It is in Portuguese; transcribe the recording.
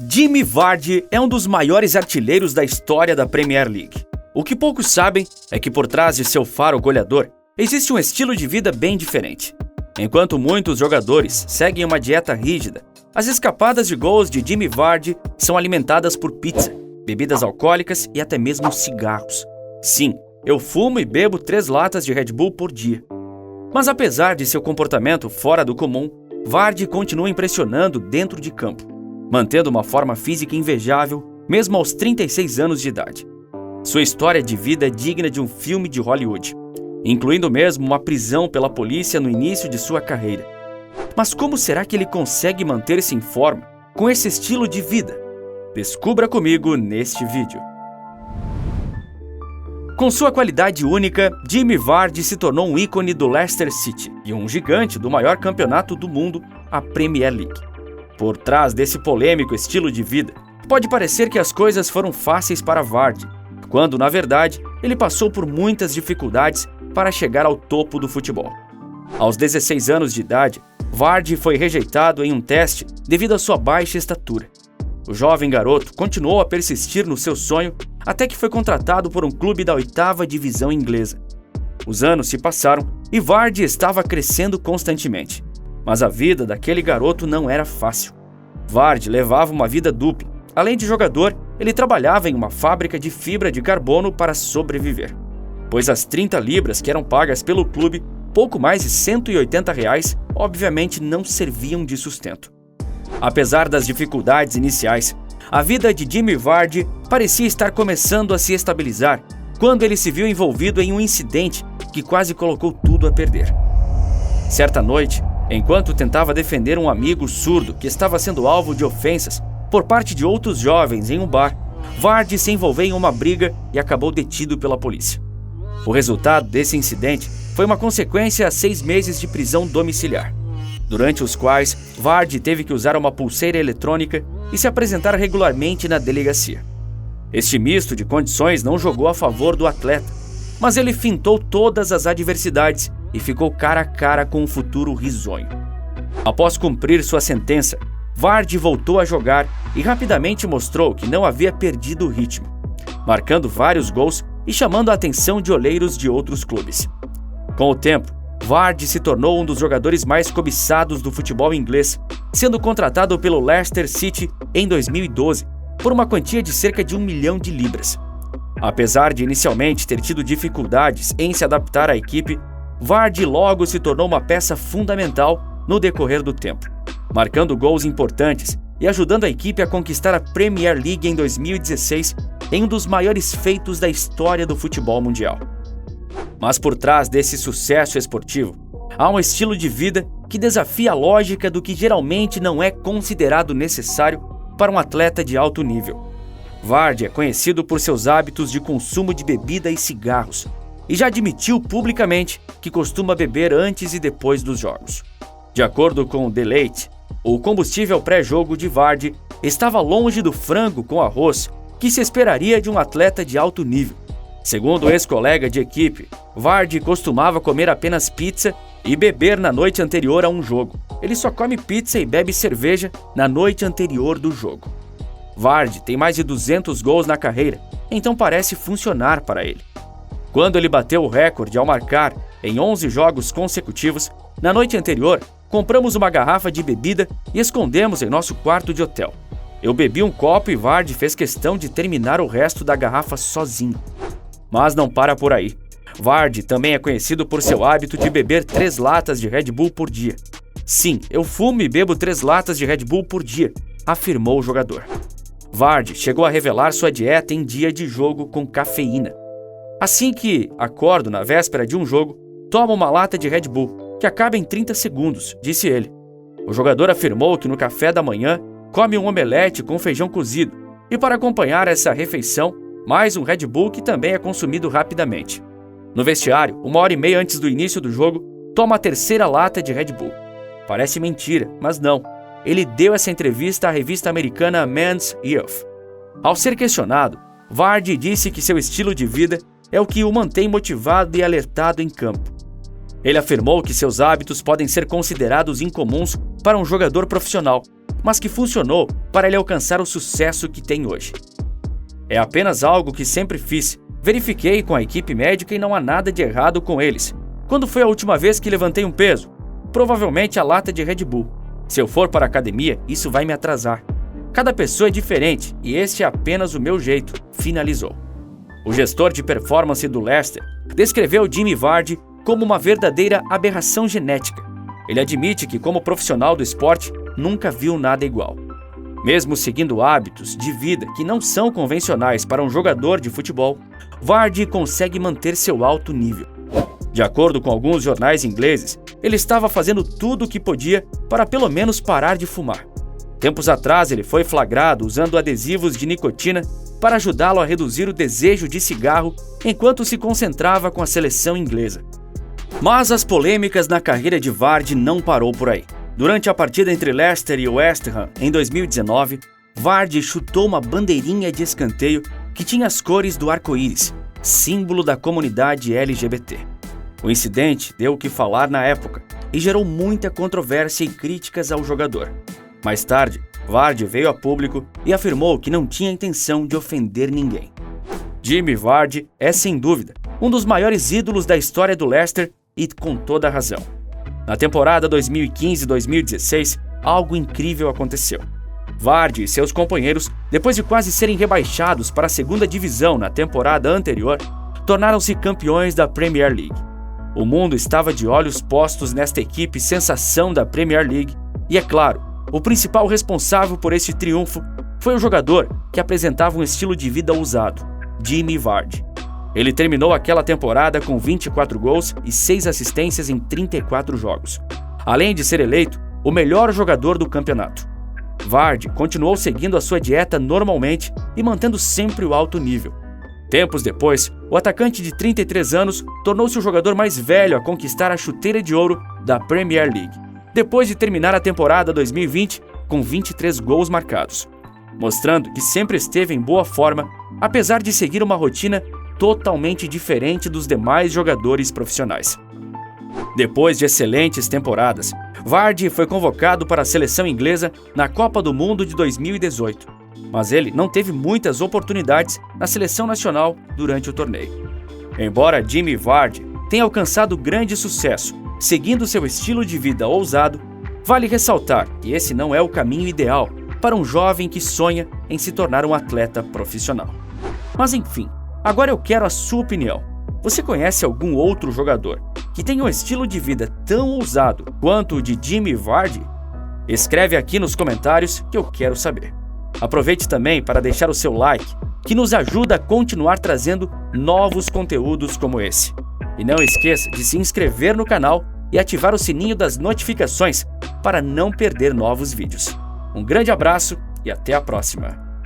Jamie Vardy é um dos maiores artilheiros da história da Premier League. O que poucos sabem é que por trás de seu faro goleador existe um estilo de vida bem diferente. Enquanto muitos jogadores seguem uma dieta rígida, as escapadas de gols de Jamie Vardy são alimentadas por pizza, bebidas alcoólicas e até mesmo cigarros. Sim, eu fumo e bebo 3 latas de Red Bull por dia. Mas apesar de seu comportamento fora do comum, Vardy continua impressionando dentro de campo, mantendo uma forma física invejável mesmo aos 36 anos de idade. Sua história de vida é digna de um filme de Hollywood, incluindo mesmo uma prisão pela polícia no início de sua carreira. Mas como será que ele consegue manter-se em forma com esse estilo de vida? Descubra comigo neste vídeo. Com sua qualidade única, Jamie Vardy se tornou um ícone do Leicester City e um gigante do maior campeonato do mundo, a Premier League. Por trás desse polêmico estilo de vida, pode parecer que as coisas foram fáceis para Vardy, quando, na verdade, ele passou por muitas dificuldades para chegar ao topo do futebol. Aos 16 anos de idade, Vardy foi rejeitado em um teste devido à sua baixa estatura. O jovem garoto continuou a persistir no seu sonho até que foi contratado por um clube da 8ª divisão inglesa. Os anos se passaram e Vardy estava crescendo constantemente. Mas a vida daquele garoto não era fácil. Vardy levava uma vida dupla. Além de jogador, ele trabalhava em uma fábrica de fibra de carbono para sobreviver, pois as 30 libras que eram pagas pelo clube, pouco mais de R$180, obviamente não serviam de sustento. Apesar das dificuldades iniciais, a vida de Jamie Vardy parecia estar começando a se estabilizar quando ele se viu envolvido em um incidente que quase colocou tudo a perder. Certa noite, enquanto tentava defender um amigo surdo que estava sendo alvo de ofensas por parte de outros jovens em um bar, Vardy se envolveu em uma briga e acabou detido pela polícia. O resultado desse incidente foi uma consequência a 6 meses de prisão domiciliar, durante os quais Vardy teve que usar uma pulseira eletrônica e se apresentar regularmente na delegacia. Este misto de condições não jogou a favor do atleta, mas ele fintou todas as adversidades e ficou cara a cara com um futuro risonho. Após cumprir sua sentença, Vardy voltou a jogar e rapidamente mostrou que não havia perdido o ritmo, marcando vários gols e chamando a atenção de olheiros de outros clubes. Com o tempo, Vardy se tornou um dos jogadores mais cobiçados do futebol inglês, sendo contratado pelo Leicester City em 2012 por uma quantia de cerca de 1 milhão de libras. Apesar de inicialmente ter tido dificuldades em se adaptar à equipe, Vardy logo se tornou uma peça fundamental no decorrer do tempo, marcando gols importantes e ajudando a equipe a conquistar a Premier League em 2016 em um dos maiores feitos da história do futebol mundial. Mas por trás desse sucesso esportivo, há um estilo de vida que desafia a lógica do que geralmente não é considerado necessário para um atleta de alto nível. Vardy é conhecido por seus hábitos de consumo de bebida e cigarros, e já admitiu publicamente que costuma beber antes e depois dos jogos. De acordo com o The Late, o combustível pré-jogo de Vardy estava longe do frango com arroz que se esperaria de um atleta de alto nível. Segundo o ex-colega de equipe, Vardy costumava comer apenas pizza e beber na noite anterior a um jogo. Ele só come pizza e bebe cerveja na noite anterior do jogo. Vardy tem mais de 200 gols na carreira, então parece funcionar para ele. Quando ele bateu o recorde ao marcar em 11 jogos consecutivos, na noite anterior, compramos uma garrafa de bebida e escondemos em nosso quarto de hotel. Eu bebi um copo e Vardy fez questão de terminar o resto da garrafa sozinho. Mas não para por aí. Vardy também é conhecido por seu hábito de beber 3 latas de Red Bull por dia. Sim, eu fumo e bebo 3 latas de Red Bull por dia, afirmou o jogador. Vardy chegou a revelar sua dieta em dia de jogo com cafeína. Assim que acordo na véspera de um jogo, tomo uma lata de Red Bull, que acaba em 30 segundos, disse ele. O jogador afirmou que no café da manhã come um omelete com feijão cozido e para acompanhar essa refeição, mais um Red Bull que também é consumido rapidamente. No vestiário, 1h30 antes do início do jogo, toma a 3ª lata de Red Bull. Parece mentira, mas não. Ele deu essa entrevista à revista americana Men's Health. Ao ser questionado, Vardy disse que seu estilo de vida é o que o mantém motivado e alertado em campo. Ele afirmou que seus hábitos podem ser considerados incomuns para um jogador profissional, mas que funcionou para ele alcançar o sucesso que tem hoje. É apenas algo que sempre fiz. Verifiquei com a equipe médica e não há nada de errado com eles. Quando foi a última vez que levantei um peso? Provavelmente a lata de Red Bull. Se eu for para a academia, isso vai me atrasar. Cada pessoa é diferente e este é apenas o meu jeito, finalizou. O gestor de performance do Leicester descreveu Jimmy Vardy como uma verdadeira aberração genética. Ele admite que, como profissional do esporte, nunca viu nada igual. Mesmo seguindo hábitos de vida que não são convencionais para um jogador de futebol, Vardy consegue manter seu alto nível. De acordo com alguns jornais ingleses, ele estava fazendo tudo o que podia para pelo menos parar de fumar. Tempos atrás, ele foi flagrado usando adesivos de nicotina para ajudá-lo a reduzir o desejo de cigarro enquanto se concentrava com a seleção inglesa. Mas as polêmicas na carreira de Vardy não parou por aí. Durante a partida entre Leicester e West Ham, em 2019, Vardy chutou uma bandeirinha de escanteio que tinha as cores do arco-íris, símbolo da comunidade LGBT. O incidente deu o que falar na época e gerou muita controvérsia e críticas ao jogador. Mais tarde, Vardy veio a público e afirmou que não tinha intenção de ofender ninguém. Jimmy Vardy é, sem dúvida, um dos maiores ídolos da história do Leicester e com toda a razão. Na temporada 2015-2016, algo incrível aconteceu. Vardy e seus companheiros, depois de quase serem rebaixados para a segunda divisão na temporada anterior, tornaram-se campeões da Premier League. O mundo estava de olhos postos nesta equipe sensação da Premier League e, é claro, o principal responsável por este triunfo foi o jogador que apresentava um estilo de vida ousado, Jimmy Vardy. Ele terminou aquela temporada com 24 gols e 6 assistências em 34 jogos, além de ser eleito o melhor jogador do campeonato. Vardy continuou seguindo a sua dieta normalmente e mantendo sempre o alto nível. Tempos depois, o atacante de 33 anos tornou-se o jogador mais velho a conquistar a chuteira de ouro da Premier League, depois de terminar a temporada 2020 com 23 gols marcados, mostrando que sempre esteve em boa forma, apesar de seguir uma rotina totalmente diferente dos demais jogadores profissionais. Depois de excelentes temporadas, Vardy foi convocado para a seleção inglesa na Copa do Mundo de 2018, mas ele não teve muitas oportunidades na seleção nacional durante o torneio. Embora Jimmy Vardy tenha alcançado grande sucesso seguindo seu estilo de vida ousado, vale ressaltar que esse não é o caminho ideal para um jovem que sonha em se tornar um atleta profissional. Mas enfim, agora eu quero a sua opinião. Você conhece algum outro jogador que tenha um estilo de vida tão ousado quanto o de Jimmy Vardy? Escreve aqui nos comentários que eu quero saber. Aproveite também para deixar o seu like, que nos ajuda a continuar trazendo novos conteúdos como esse. E não esqueça de se inscrever no canal e ativar o sininho das notificações para não perder novos vídeos. Um grande abraço e até a próxima!